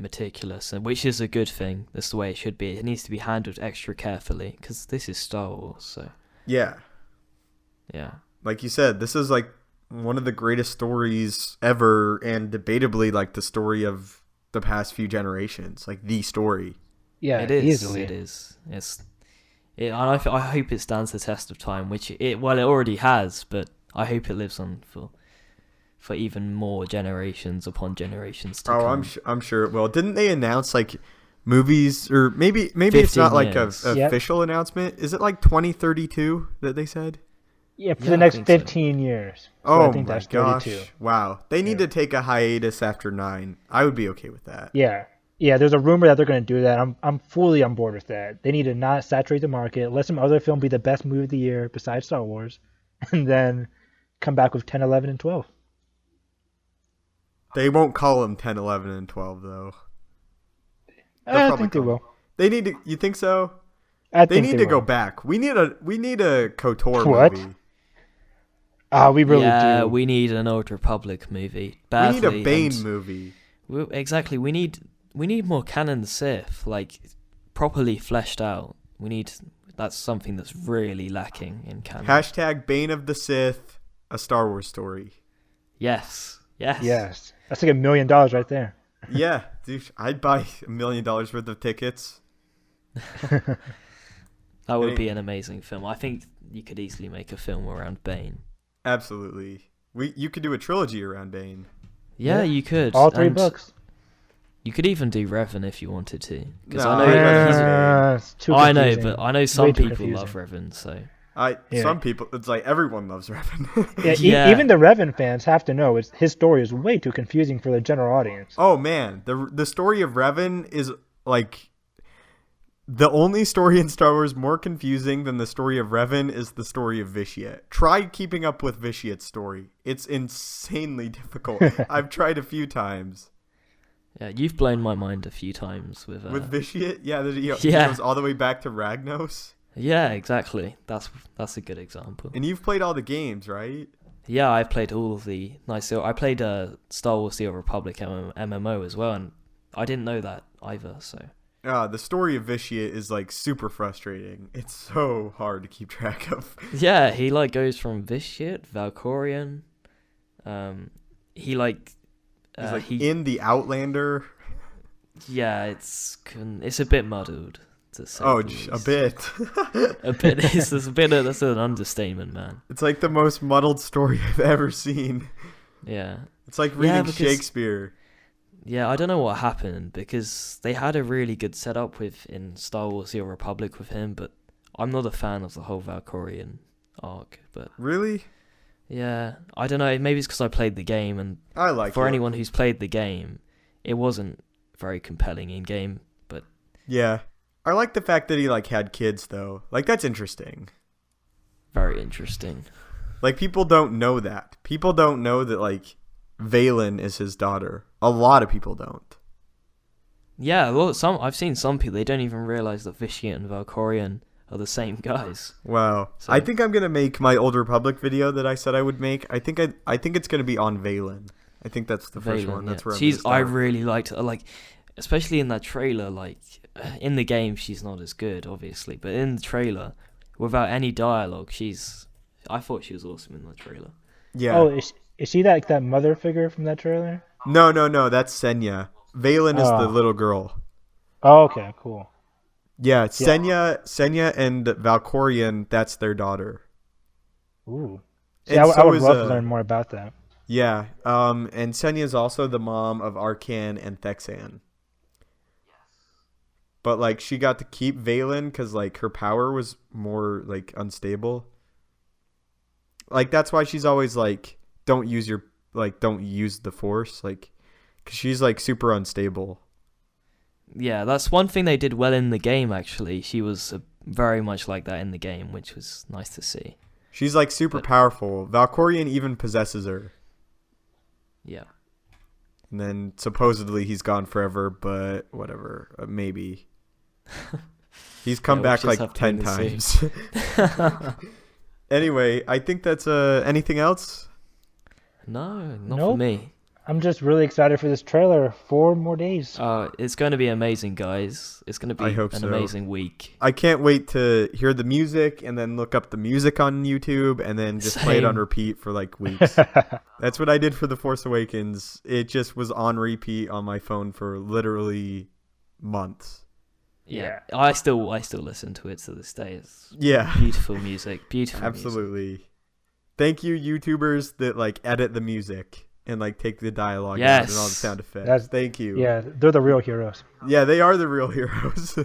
meticulous, and which is a good thing. That's the way it should be. It needs to be handled extra carefully because this is Star Wars. So Yeah. yeah, Like you said, this is like one of the greatest stories ever, and debatably like the story of the past few generations. Like the story. Yeah, it is. easily. It is. I hope it stands the test of time, which it already has, but I hope it lives on for even more generations upon generations to come. I'm sure it will. Didn't they announce like movies, or maybe it's not 15 like a years. Yep. official announcement? Is it like 2032 that they said? Yeah, for Yeah, the I next think so. 15 years. So Oh I think my that's gosh! 32. Wow, they need Yeah. to take a hiatus after 9. I would be okay with that. Yeah. Yeah, there's a rumor that they're going to do that. I'm fully on board with that. They need to not saturate the market. Let some other film be the best movie of the year besides Star Wars, and then come back with 10, 11, and 12. They won't call them 10, 11, and 12 though. They'll I probably think they call will. They need to. You think so? I They think need to go will. back. We need a KOTOR What? movie. We really yeah, do. we need an Old Republic movie. We need Badly, a Bane and movie. Exactly. We need more canon Sith, like properly fleshed out. That's something that's really lacking in canon. Hashtag Bane of the Sith, a Star Wars story. Yes. Yes. That's like $1 million right there. Yeah, dude, I'd buy $1 million worth of tickets. That would be an amazing film. I think you could easily make a film around Bane. Absolutely. You could do a trilogy around Bane. Yeah, Yeah. you could. All 3 and books. You could even do Revan if you wanted to, because No, I know he's. It's too I know, confusing. but I know Way some too people love confusing. Revan. So Yeah. Some people, it's like everyone loves Revan. Yeah, Yeah. even the Revan fans have to know his story is way too confusing for the general audience. Oh man, the story of Revan is like the only story in Star Wars more confusing than the story of Revan is the story of Vitiate. Try keeping up with Vitiate's story. It's insanely difficult. I've tried a few times. Yeah, you've blown my mind a few times with Vitiate. Yeah, he Yeah. goes all the way back to Ragnos. Yeah, exactly. That's a good example. And you've played all the games, right? Yeah, I've played all of the nice. I played Star Wars: The Old Republic MMO as well, and I didn't know that either. So The story of Vitiate is like super frustrating. It's so hard to keep track of. yeah, he like goes from Vitiate, Valkorion. He like He's like in the Outlander. Yeah, it's a bit muddled to say. Oh, the least. a bit. A bit. It's a bit. That's an understatement, man. It's like the most muddled story I've ever seen. Yeah. It's like reading because, Shakespeare. Yeah, I don't know what happened because they had a really good setup in Star Wars: The Old Republic with him, but I'm not a fan of the whole Valkorion arc. But Really? yeah, I don't know. Maybe it's because I played the game, and I like for it. anyone who's played the game, it wasn't very compelling in game. But Yeah. I like the fact that he like had kids though. Like that's interesting. very interesting. Like people don't know that. People don't know that like Valen is his daughter. A lot of people don't. Yeah, well, I've seen some people, they don't even realize that Vitiate and Valkorion are the same guys. Wow. So- I think I'm gonna make my Old Republic video that I said I would make. I think it's gonna be on Valen. I think that's the first Valen, one. That's yeah. where I'm gonna I start. really liked her. Like, especially in that trailer. Like, in the game, she's not as good, obviously, but in the trailer, without any dialogue, I thought she was awesome in the trailer. Yeah. Oh, is she that mother figure from that trailer? No, that's Senya. Valen is the Oh. little girl. Oh, okay, cool. Yeah, Senya and Valkorion, that's their daughter. Ooh. See, And I so would is, love to learn more about that. Yeah, and Senya is also the mom of Arcan and Thexan. But like she got to keep Valen because like her power was more like unstable. Like that's why she's always like don't use the Force, like because she's like super unstable. Yeah, that's one thing they did well in the game, actually. She was very much like that in the game, which was nice to see. She's like super powerful. Valkorion even possesses her. Yeah. And then supposedly he's gone forever, but whatever, maybe. He's come back we'll just like have to 10 wait and see. times. Anyway, I think that's anything else? No, not Nope. for me. I'm just really excited for this trailer. 4 more days. It's going to be amazing, guys. It's going to I be hope an so. amazing week. I can't wait to hear the music and then look up the music on YouTube and then just play it on Same. repeat for like weeks. That's what I did for The Force Awakens. It just was on repeat on my phone for literally months. Yeah. I still listen to it to this day. It's Yeah. beautiful music. Beautiful music. Absolutely. Thank you, YouTubers that like edit the music and like take the dialogue out Yes. and all the sound effects. That's- Thank you. Yeah, they're the real heroes. Yeah, they are the real heroes.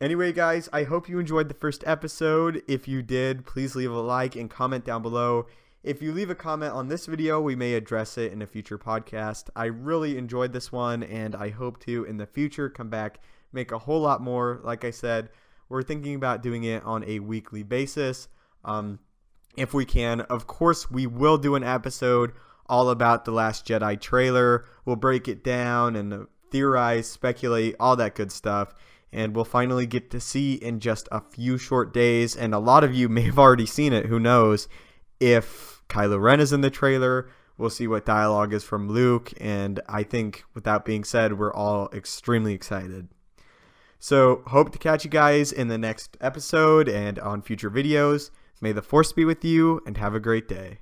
Anyway, guys, I hope you enjoyed the first episode. If you did, please leave a like and comment down below. If you leave a comment on this video, we may address it in a future podcast. I really enjoyed this one, and I hope to, in the future, come back, make a whole lot more. Like I said, we're thinking about doing it on a weekly basis. If we can, of course, we will do an episode all about The Last Jedi trailer. We'll break it down and theorize, speculate, all that good stuff. And we'll finally get to see in just a few short days, and a lot of you may have already seen it, who knows, if Kylo Ren is in the trailer. We'll see what dialogue is from Luke, and I think, with that being said, we're all extremely excited. So, hope to catch you guys in the next episode and on future videos. May the Force be with you, and have a great day.